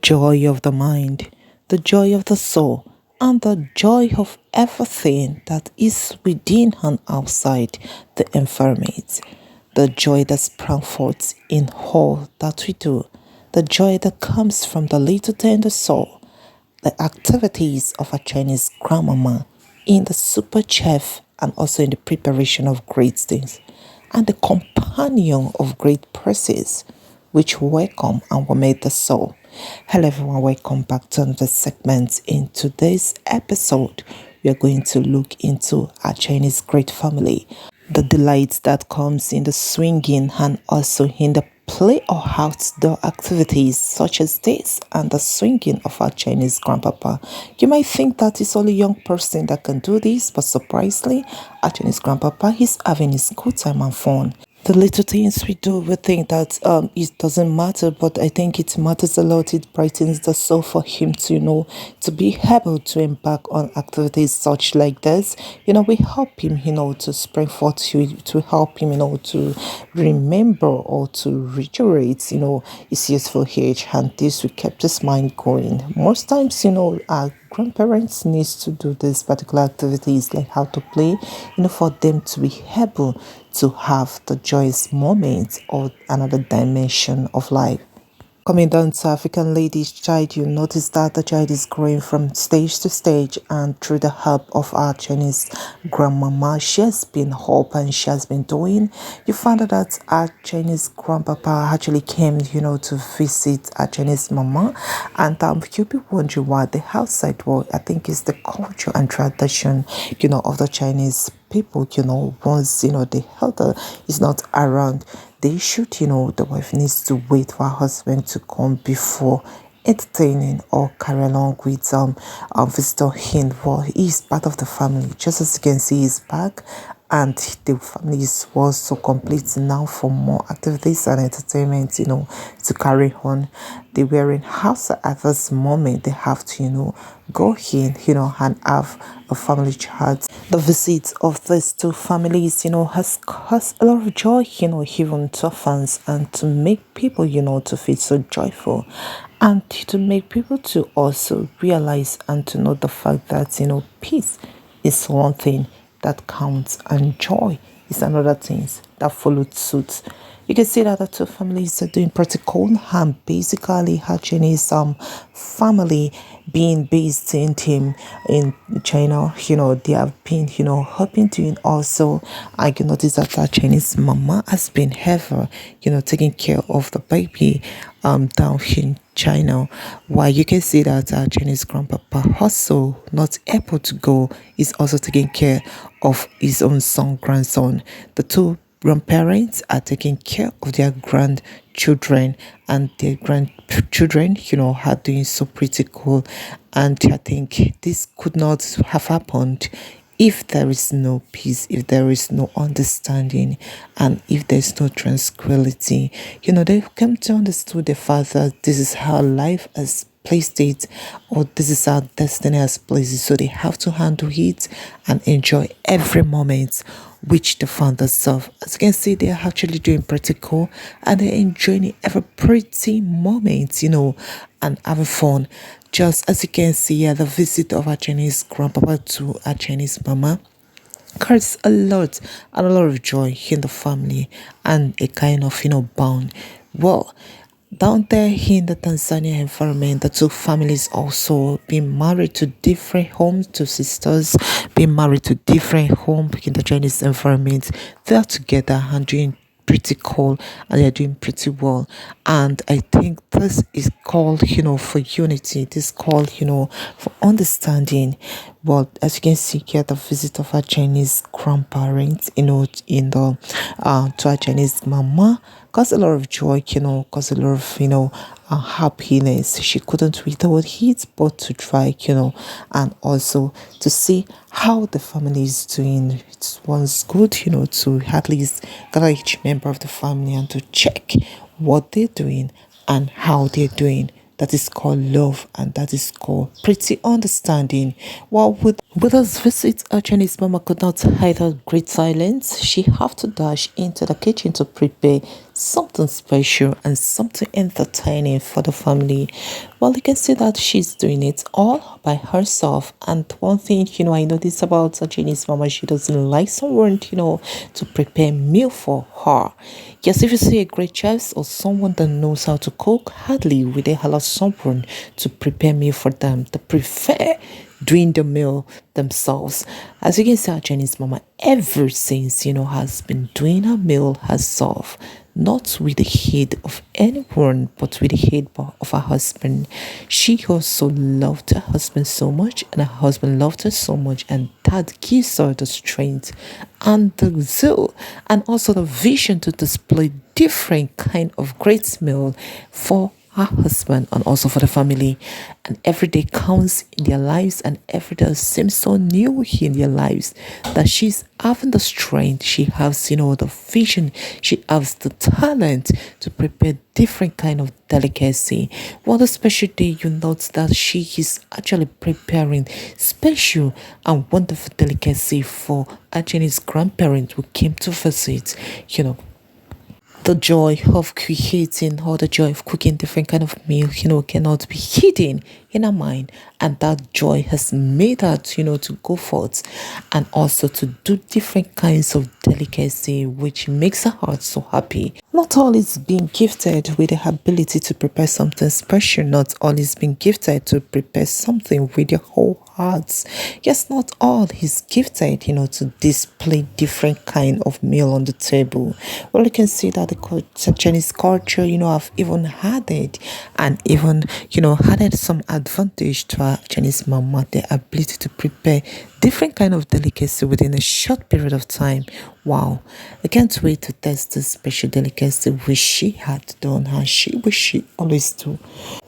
joy of the mind, the joy of the soul, and the joy of everything that is within and outside the environment. The joy that sprang forth in all that we do, the joy that comes from the little tender soul, the activities of a Chinese grandmama in the super chef and also in the preparation of great things, and the companion of great presses which welcome and will make the soul. Hello everyone, welcome back to another segment. In today's episode, we are going to look into a Chinese great family, the delights that comes in the swinging and also in the play or outdoor activities such as this and the swinging of our Chinese grandpapa. You might think that it's only a young person that can do this, but surprisingly, our Chinese grandpapa is having his good time and fun. The little things we do, we think that it doesn't matter, but I think it matters a lot. It brightens the soul for him to, to be able to embark on activities such like this. We help him, to spring forth to help him, to remember or to reiterate, his useful age, and this will keep his mind going. Most times, our grandparents needs to do these particular activities like how to play, for them to be able to have the joyous moments or another dimension of life. Coming down to African lady's child, you notice that the child is growing from stage to stage, and through the help of our Chinese grandmama, she has been help and she has been doing. You found out that our Chinese grandpapa actually came, to visit our Chinese mama, and you'll be wondering why the outside world, I think, is the culture and tradition, of the Chinese people, once, the elder is not around, they should, the wife needs to wait for her husband to come before entertaining or carry along with visitor him. Well, he is part of the family. Just as you can see, he's back, and the family is was so complete now for more activities and entertainment, to carry on. They were in house at this moment. They have to, go in, and have a family chat. The visit of these two families, has caused a lot of joy, even to fans, and to make people, to feel so joyful, and to make people to also realize and to know the fact that, peace is one thing that counts, and joy is another thing that followed suit. You can see that the two families are doing pretty cool, and basically her Chinese family being based in team in China, they have been, helping doing also. I can notice that our Chinese mama has been ever, taking care of the baby down in China. While you can see that our Chinese grandpapa also not able to go, is also taking care of his own son, grandson. The two grandparents are taking care of their grandchildren, and their grandchildren, are doing so pretty cool. And I think this could not have happened if there is no peace, if there is no understanding, and if there's no tranquility. They've come to understand the fact that this is how life has placed it, or this is how destiny has placed it. So they have to handle it and enjoy every moment which they found themselves. As you can see, they are actually doing pretty cool, and they're enjoying every pretty moment, and having fun. Just as you can see here, the visit of our Chinese grandpapa to our Chinese mama carries a lot and a lot of joy in the family, and a kind of, bond. Well, down there in the Tanzania environment, the two families also being married to different homes, two sisters being married to different homes in the Chinese environment. They are together and doing pretty cool, and they're doing pretty well. And I think this is called, for unity. This called, for understanding. Well, as you can see here, the visit of our Chinese grandparents, in the to our Chinese mama caused a lot of joy, caused a lot of, happiness. She couldn't read the word it, but to try, and also to see how the family is doing. It was good, to at least gather each member of the family and to check what they're doing and how they're doing. That is called love, and that is called pretty understanding. Well, with us visit, our Chinese mama could not hide her great silence. She have to dash into the kitchen to prepare something special and something entertaining for the family. Well, you can see that she's doing it all by herself. And one thing, I noticed about Jenny's mama, she doesn't like someone, to prepare meal for her. Yes, if you see a great chef or someone that knows how to cook, hardly will they allow someone to prepare meal for them. They prefer doing the meal themselves. As you can see, our Chinese mama ever since, has been doing her meal herself, not with the aid of anyone, but with the aid of her husband. She also loved her husband so much, and her husband loved her so much, and that gives her the strength and the zeal and also the vision to display different kind of great meal for her husband and also for the family. And every day counts in their lives, and every day seems so new in their lives, that she's having the strength, she has the vision, she has the talent to prepare different kind of delicacy. One special day, you note that she is actually preparing special and wonderful delicacy for a Chinese grandparent who came to visit. The joy of creating or the joy of cooking different kind of meal, cannot be hidden in her mind. And that joy has made her, to go forth and also to do different kinds of delicacy, which makes her heart so happy. Not all is being gifted with the ability to prepare something special. Not all is being gifted to prepare something with your whole hearts. Yes, not all is gifted, to display different kind of meal on the table. Well, you can see that the Chinese culture, have even added and even, added some advantage to our Chinese mama, the ability to prepare different kind of delicacy within a short period of time. Wow, I can't wait to test this special delicacy which she had done and she always do.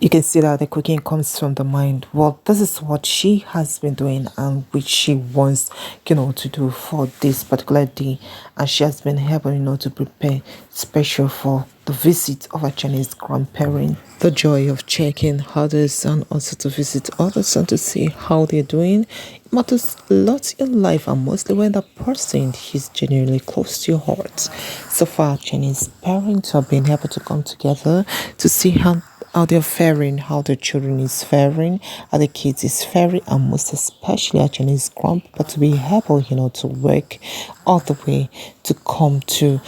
You can see that the cooking comes from the mind. Well, this is what she has been doing and which she wants, to do for this particular day. And she has been able, to prepare special for the visit of a Chinese grandparent. The joy of checking others and also to visit others and to see how they're doing matters a lot in life, and mostly when the person is genuinely close to your heart. So far, Chinese parents have been able to come together to see how they're faring, how their children is faring, how the kids is faring, and most especially our Chinese grandpa to be able, to work all the way to come to,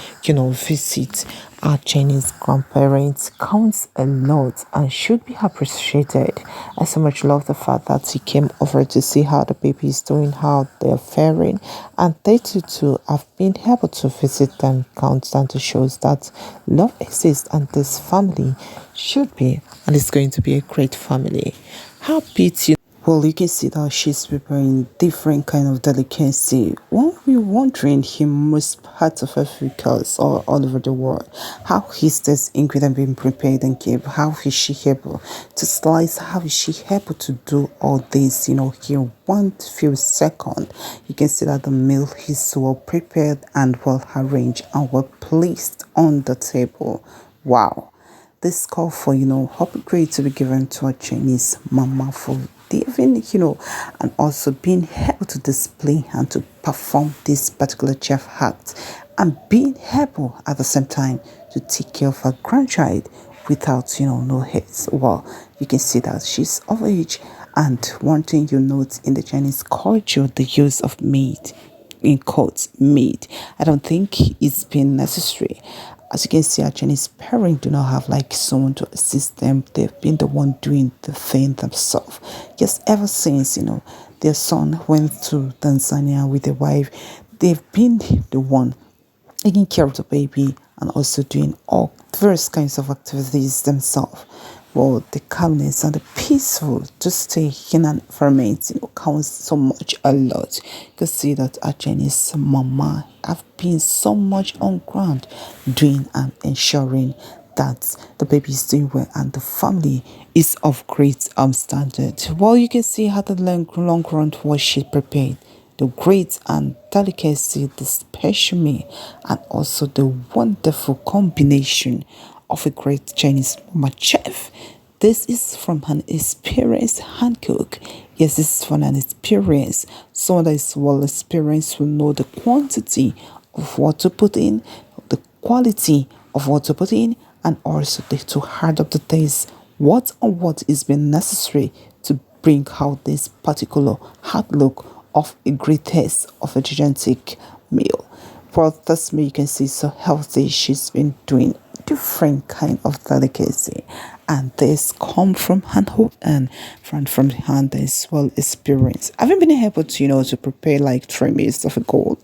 visit our Chinese grandparents counts a lot and should be appreciated. I so much love the fact that he came over to see how the baby is doing, how they're faring, and they too have been able to visit them. Counts down to shows that love exists and this family should be and it's going to be a great family. Happy to well, you can see that she's preparing different kind of delicacy. One we're wondering in most parts of Africa or all over the world, how is this ingredient being prepared and kept? How is she able to slice? How is she able to do all this? Here one few seconds, you can see that the meal is well prepared and well arranged and well placed on the table. Wow. This call for, upgrade to be given to a Chinese mama for living, and also being able to display and to perform this particular chef act and being able at the same time to take care of her grandchild without, no hits. Well, you can see that she's of age, and one thing you note in the Chinese culture, the use of meat in quotes made. I don't think it's been necessary. As you can see, our Chinese parents do not have like someone to assist them. They've been the one doing the thing themselves. Yes, ever since, their son went to Tanzania with their wife, they've been the one taking care of the baby and also doing all various kinds of activities themselves. Well, the calmness and the peaceful to stay in an environment, counts so much a lot. You can see that our Chinese mama have been so much on ground doing and ensuring that the baby is doing well and the family is of great standard. Well, you can see how the long run was she prepared, the great and delicacy, the special meal, and also the wonderful combination of a great Chinese mama chef. This is from an experienced hand cook. Yes, this is from an experience. Someone that is well experienced will know the quantity of what to put in, the quality of what to put in, and also to add up the taste, what is being necessary to bring out this particular hard look of a great taste of a gigantic meal. For this meal, you can see so healthy. She's been doing different kind of delicacy, and this come from handhold and from the hand that is well experienced. I haven't been able to to prepare like 3 meals of a goal,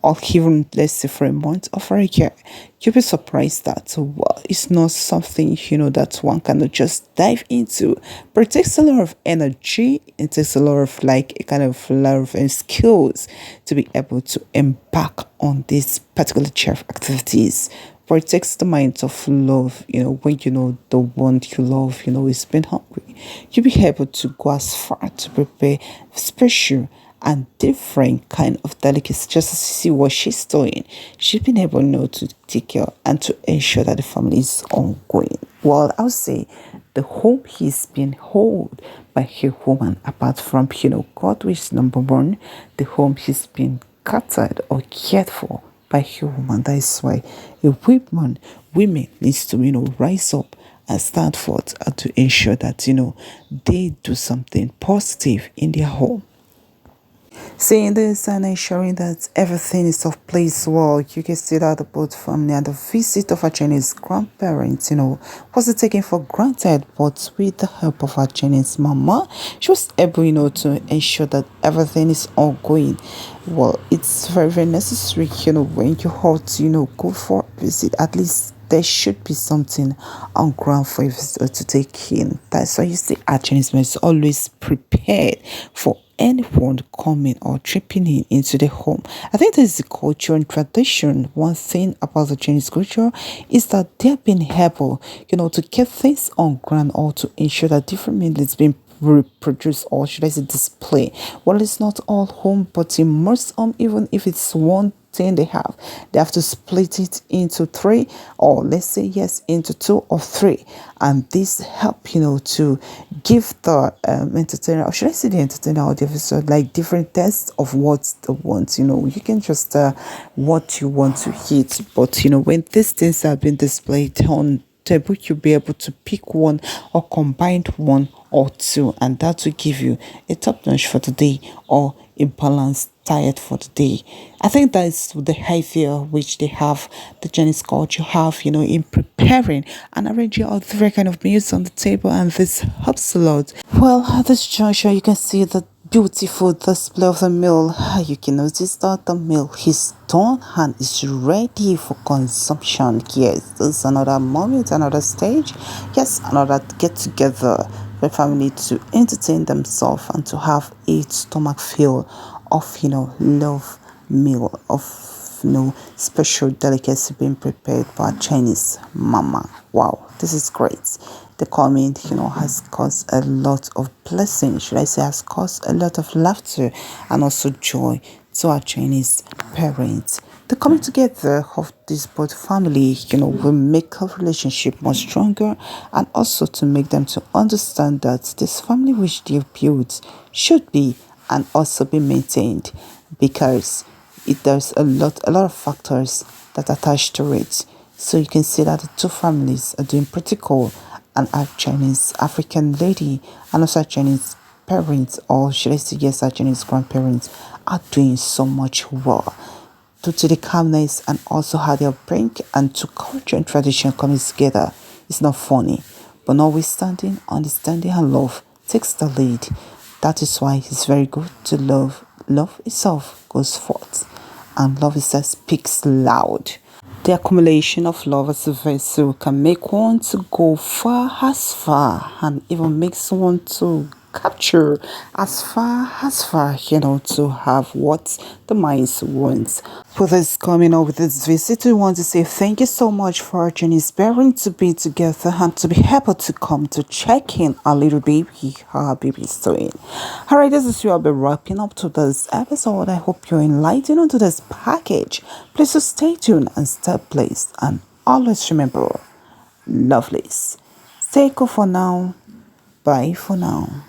or even let's say for a month or for a year. You'll be surprised that well, it's not something that one cannot just dive into, but it takes a lot of energy. It takes a lot of like a kind of lot of skills to be able to embark on these particular chef activities. For it takes the mind of love, when the one you love, is been hungry. You'll be able to go as far to prepare special and different kind of delicacies just to see what she's doing. She's been able to take care and to ensure that the family is ongoing. Well, I would say the home is being held by a woman, apart from God, which is number one. The home is being catered or cared for by a woman. That is why women needs to rise up and stand forth and to ensure that they do something positive in their home. Saying this and ensuring that everything is of place well, you can see that the both family and the visit of our Chinese grandparents, wasn't taken for granted, but with the help of our Chinese mama, she was able, to ensure that everything is ongoing. Well, it's very, very necessary, when you have to, go for a visit, at least there should be something on ground for you to take in. That's why you see our Chinese mom is always prepared for anyone coming or tripping in into the home. I think this is the culture and tradition. One thing about the Chinese culture is that they've been able, to keep things on ground or to ensure that different meals is being reproduced, or should I say display. Well, it's not all home, but in most home, even if it's one thing they have to split it into three, or let's say yes, into two or three, and this help to give the entertainer, or should I say the entertainer or the episode, like different tests of what they want. You can just what you want to eat, but when these things have been displayed on table, you'll be able to pick one or combine one or two, and that will give you a top notch for the day or a balanced diet for the day. I think that is the idea which they have, the Chinese culture have, in preparing and arranging all the kind of meals on the table, and this helps a lot. Well, at this juncture, you can see the beautiful display of the meal. You can notice that the meal is done and is ready for consumption. Yes, this is another moment, another stage. Yes, another get together for family to entertain themselves and to have a stomach feel of love meal, of special delicacy being prepared by Chinese mama. Wow, this is great. The comment has caused a lot of blessing, should I say, has caused a lot of laughter and also joy to our Chinese parents. The coming together of this both family, will make our relationship more stronger, and also to make them to understand that this family which they've built should be and also be maintained, because there's a lot of factors that attach to it. So you can see that the two families are doing pretty cool, and our Chinese African lady and also our Chinese parents, or should I say yes, our Chinese grandparents, are doing so much well due to the calmness and also how they bring and to culture and tradition coming together. It's not funny, but notwithstanding, understanding and love takes the lead. That is why it's very good to love. Love itself goes forth, and love itself speaks loud. The accumulation of love as a vessel can make one to go far, and even makes one to capture as far, to have what the mind wants. For this coming up with this visit, we want to say thank you so much for our Chinese parents to be together and to be able to come to check in our little baby, how our baby is doing. Alright, this is where I'll be wrapping up to this episode. I hope you're enlightened onto this package. Please just stay tuned and stay placed, and always remember, lovelies. Stay cool for now. Bye for now.